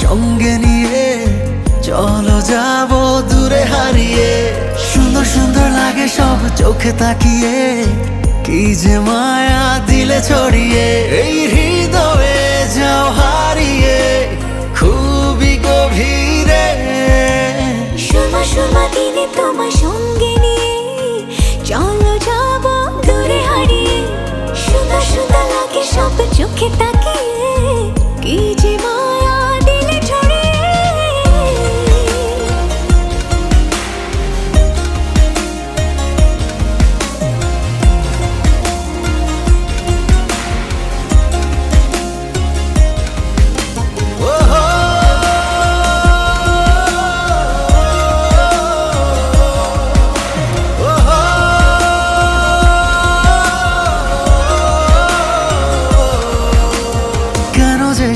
সঙ্গে নিয়ে চলো যাব দূরে হারিয়ে। সুন্দর সুন্দর লাগে সব চোখে তাকিয়ে, কি যে মায়া দিলে ছড়িয়ে। এই হৃদয়ে যাও হারিয়ে খুবই গভীরে। সুরমা সুরমা দিনে তোমার সঙ্গে নিয়ে চলো যাব দূরে হারিয়ে। সুন্দর সুন্দর লাগে সব চোখে তাকিয়ে, কি যে মায়া দিলে ছড়িয়ে।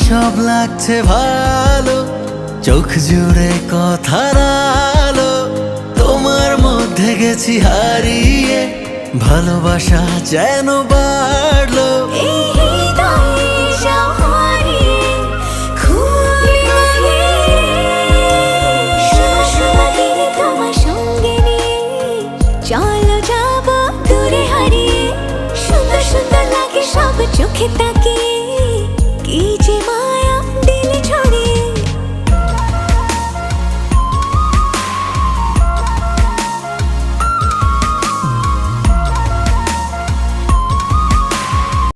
সব লাগছে ভালো, চোখ জুড়ে কথার আলো। তোমার মধ্যে গেছি হারিয়ে, ভালোবাসা যেন বাড়লো।